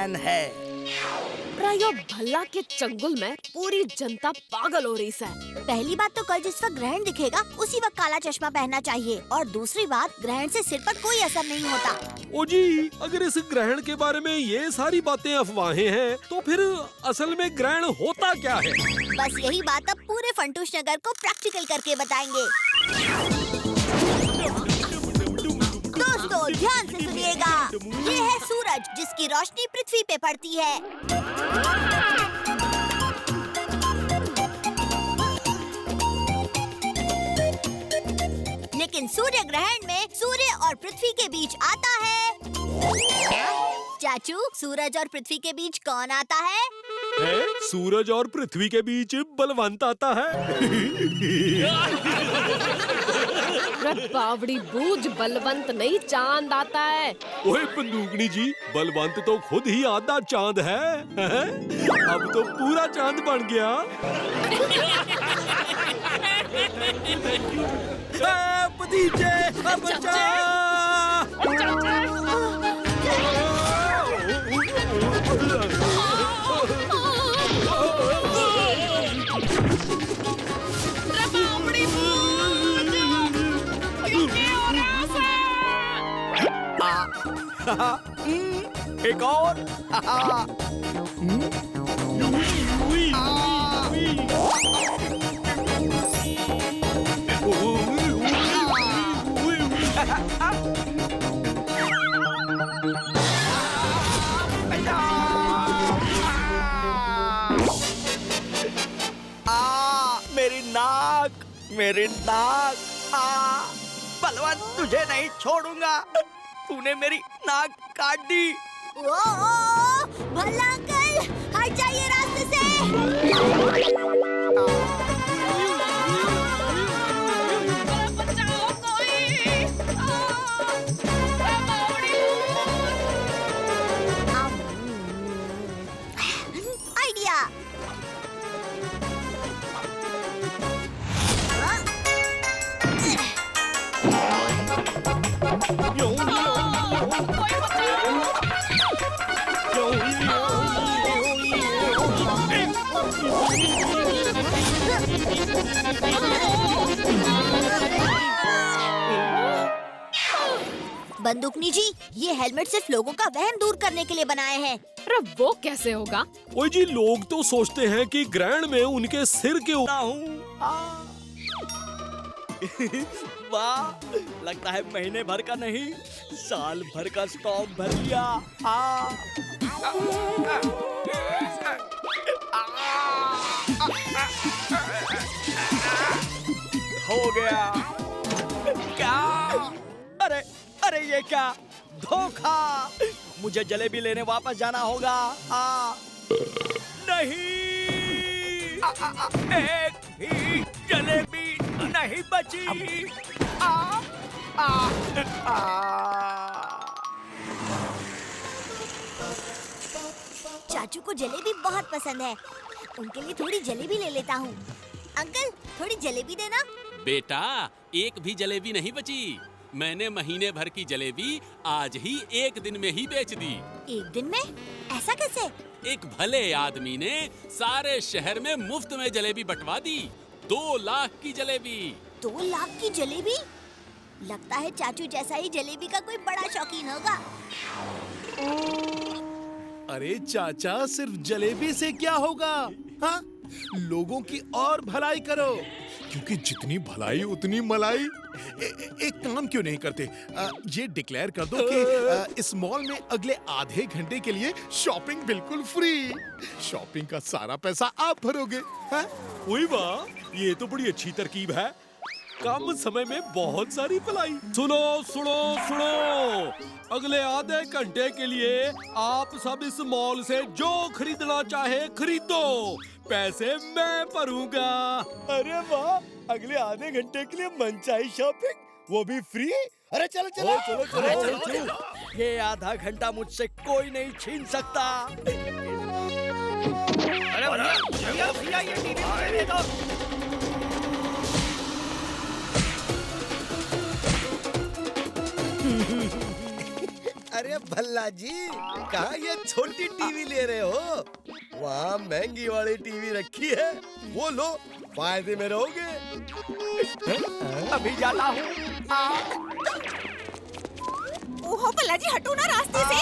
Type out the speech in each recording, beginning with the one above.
ग्रहण है। प्रायो भल्ला के चंगुल में पूरी जनता पागल हो रही है। पहली बात तो कल जिस वक्त ग्रहण दिखेगा उसी वक्त काला चश्मा पहनना चाहिए, और दूसरी बात ग्रहण से सिर पर कोई असर नहीं होता। ओ जी, अगर इस ग्रहण के बारे में ये सारी बातें अफवाहें हैं, तो फिर असल में ग्रहण होता क्या है? बस यही बात अब पूरे फंटूश नगर को प्रैक्टिकल करके बताएंगे। दोस्तों ध्यान से सुनिएगा, ये है सूरज जिसकी रोशनी पृथ्वी पे पड़ती है। लेकिन सूर्य ग्रहण में सूर्य और पृथ्वी के बीच आता है। चाचू, सूरज और पृथ्वी के बीच कौन आता है? सूरज और पृथ्वी के बीच बलवंत आता है। बावड़ी बूझ, बलवंत नहीं चांद आता है। ओए बंदूकनी जी, बलवंत तो खुद ही आधा चांद है। अब तो पूरा चांद बन गया। भतीजे, बचा! एक और। मेरी नाक। बलवंत, तुझे नहीं छोड़ूंगा। तूने मेरी नाक काट दी। भला अंकल, हट जाइए रास्ते से। बचाओ कोई। आइडिया। बंदूकनी जी, ये हेलमेट सिर्फ लोगों का वहम दूर करने के लिए बनाए हैं। अरे वो कैसे होगा? ओए जी, लोग तो सोचते हैं कि ग्रहण में उनके सिर के वाह, लगता है महीने भर का नहीं, साल भर का स्टॉक भर लिया। हो गया। क्या? अरे अरे, ये क्या धोखा! मुझे जलेबी लेने वापस जाना होगा। नहीं, एक ही जलेबी नहीं बची। चाचू को जलेबी बहुत पसंद है, उनके लिए थोड़ी जलेबी ले लेता हूँ। अंकल, थोड़ी जलेबी देना। बेटा, एक भी जलेबी नहीं बची। मैंने महीने भर की जलेबी आज ही एक दिन में ही बेच दी। एक दिन में? ऐसा कैसे? एक भले आदमी ने सारे शहर में मुफ्त में जलेबी बंटवा दी। 2 लाख की जलेबी। 2 लाख की जलेबी? लगता है चाचू जैसा ही जलेबी का कोई बड़ा शौकीन होगा। अरे चाचा, सिर्फ जलेबी से क्या होगा? हाँ, लोगों की और भलाई करो, क्योंकि जितनी भलाई उतनी मलाई। एक काम क्यों नहीं करते? ये डिक्लेयर कर दो कि इस मॉल में अगले आधे घंटे के लिए शॉपिंग बिल्कुल फ्री। शॉपिंग का सारा पैसा आप भरोगे। हाँ? ओए वाह, ये तो बड़ी अच्छी तरकीब है। कम समय में बहुत सारी भलाई। सुनो सुनो सुनो, अगले आधे घंटे के लिए आप सब इस मॉल से जो खरीदना चाहे खरीदो, पैसे मैं भरूंगा। अरे वाह, अगले आधे घंटे के लिए मनचाही शॉपिंग, वो भी फ्री। अरे चलो चलो चलो चलो चलो, ये आधा घंटा मुझसे कोई नहीं छीन सकता। अरे भैया भैया, ये टीवी दे दो। अरे भल्ला जी, कहाँ ये छोटी टीवी ले रहे हो? वहाँ महंगी वाली टीवी रखी है, वो लो, फायदे में रहोगे। अभी जाता हूँ। ओहो भल्ला जी, हटो ना रास्ते से।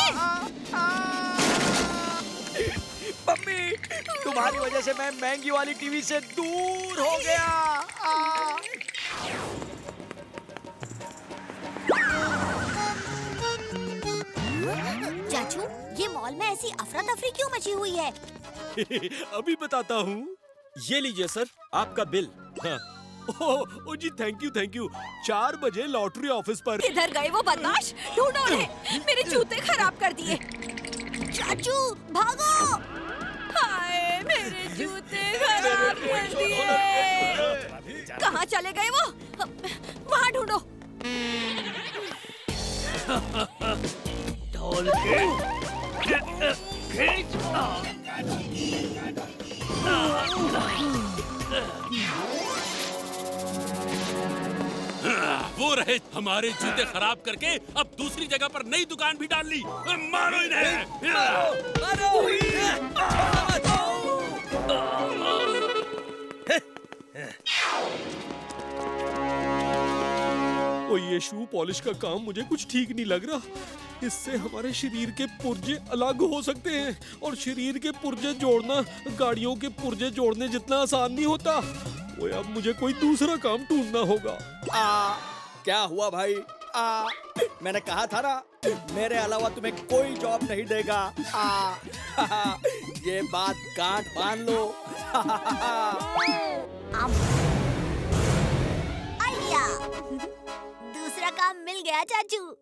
मम्मी, तुम्हारी वजह से मैं महंगी वाली टीवी से दूर हो गया। चाचू, ये मॉल में ऐसी अफरा तफरी क्यों मची हुई है? अभी बताता हूँ। ये लीजिए सर, आपका बिल। हाँ। ओ जी, थैंक यू। 4 बजे लॉटरी ऑफिस पर। किधर गए वो बदमाश? ढूंढो उन्हें, मेरे जूते खराब कर दिए। चाचू भागो! हाय, मेरे जूते खराब कर दिए। कहाँ चले गए वो? वहाँ ढूंढो। ढोल के खींच। वो रहे हमारे जूते खराब करके अब दूसरी जगह पर नई दुकान भी डाल ली। मारो इन्हें। ओ ये शू पॉलिश का काम मुझे कुछ ठीक नहीं लग रहा। इससे हमारे शरीर के पुर्जे अलग हो सकते हैं और शरीर के पुर्जे जोड़ना गाड़ियों के पुर्जे जोड़ने जितना आसान नहीं होता। ओए अब मुझे कोई दूसरा काम ढूंढना होगा। क्या हुआ भाई? मैंने कहा था ना, मेरे अलावा तुम्हें कोई जॉब नहीं देगा। ये बात गांठ बांध लो। आइडिया, दूसरा काम मिल गया चाचू।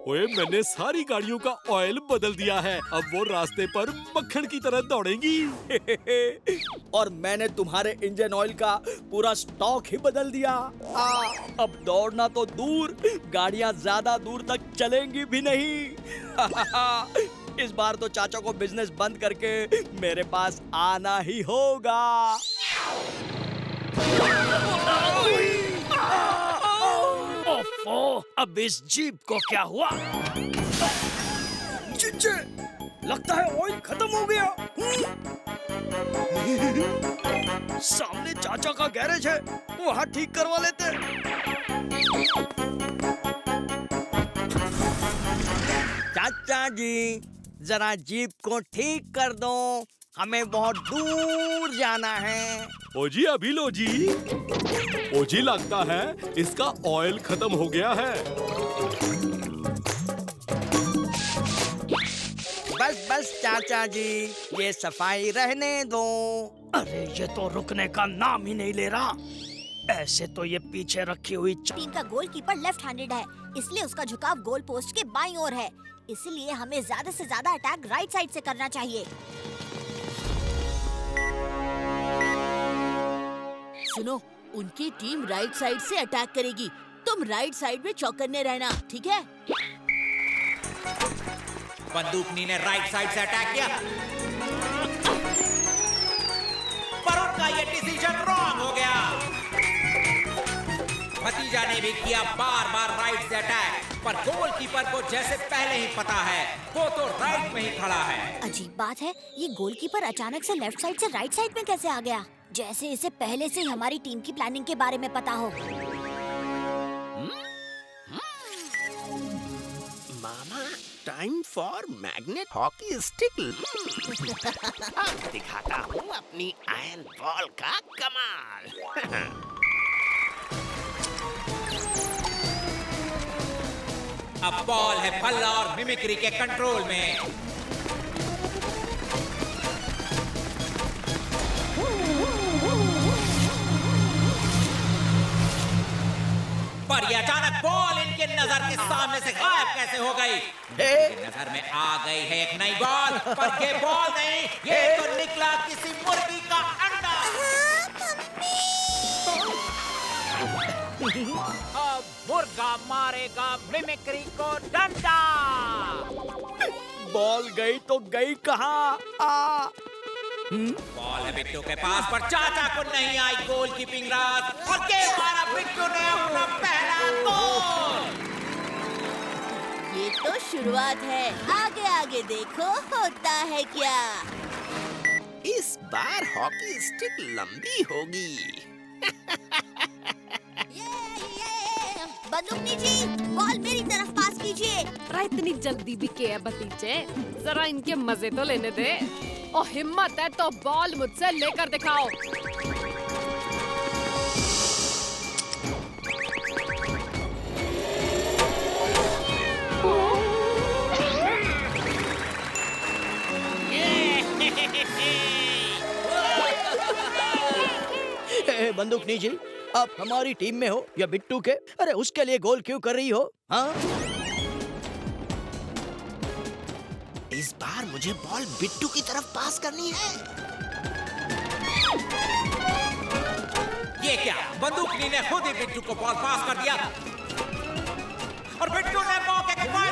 ओए मैंने सारी गाड़ियों का ऑयल बदल दिया है। अब वो रास्ते पर मक्खन की तरह दौड़ेंगी। और मैंने तुम्हारे इंजन ऑयल का पूरा स्टॉक ही बदल दिया। अब दौड़ना तो दूर, गाड़ियां ज्यादा दूर तक चलेंगी भी नहीं। इस बार तो चाचा को बिजनेस बंद करके मेरे पास आना ही होगा। ओफो, अब इस जीप को क्या हुआ? चिच्चे, लगता है ऑयल खत्म हो गया। सामने चाचा का गैरेज है, वहाँ ठीक करवा लेते। चाचा जी, जरा जीप को ठीक कर दो, हमें बहुत दूर जाना है। ओ जी, अभी लो जी। ओ जी, लगता है इसका ऑयल खत्म हो गया है। बस बस चाचा जी, ये सफाई रहने दो। अरे ये तो रुकने का नाम ही नहीं ले रहा। ऐसे तो ये पीछे रखी हुई टीम का गोलकीपर लेफ्ट हैंडेड है, इसलिए उसका झुकाव गोल पोस्ट के बाईं ओर है। इसलिए हमें ज्यादा से ज्यादा अटैक राइट साइड से करना चाहिए। सुनो, उनकी टीम राइट साइड से अटैक करेगी, तुम राइट साइड में चौकन्ने रहना, ठीक है? बंदूकनी ने राइट साइड से अटैक किया, पर उनका ये डिसीजन रॉन्ग हो गया। भतीजा ने भी किया बार बार राइट से अटैक, पर गोलकीपर को जैसे पहले ही पता है, वो तो राइट में ही खड़ा है। अजीब बात है, ये गोलकीपर अचानक से लेफ्ट साइड से राइट साइड में कैसे आ गया? जैसे इसे पहले से ही हमारी टीम की प्लानिंग के बारे में पता हो। मामा, time for magnet hockey stick. अब दिखाता हूँ अपनी आयरन बॉल का कमाल। अब बॉल है भल्ला और मिमिक्री के कंट्रोल में। पर ये अचानक बॉल इनके नजर के सामने से गायब कैसे हो गई? इनकी नजर में आ गई है एक नई बॉल, पर ये बॉल नहीं, ये तो निकला किसी मुर्गी का अंडा। अब मुर्गा मारेगा मिमिक्री को डंडा। बॉल गई तो गई कहाँ? बॉल है बिट्टू के पास पर चाचा को नहीं आई गोलकीपिंग रात और के मारा बिट्टू ने अपना पहला गोल। ये तो शुरुआत है, आगे आगे देखो होता है क्या। इस बार हॉकी स्टिक लंबी होगी। बंदूकनी जी, बॉल मेरी तरफ पास कीजिए। इतनी जल्दी भी क्या है भतीजे, जरा इनके मजे तो लेने दे। और हिम्मत है तो बॉल मुझसे लेकर दिखाओ। बंदूकनी जी, आप हमारी टीम में हो या बिट्टू के? अरे उसके लिए गोल क्यों कर रही हो? हाँ, इस बार मुझे बॉल बिट्टू की तरफ पास करनी है। ये क्या, बंदूकनी ने खुद ही बिट्टू को बॉल पास कर दिया और बिट्टू ने मौके को फायदा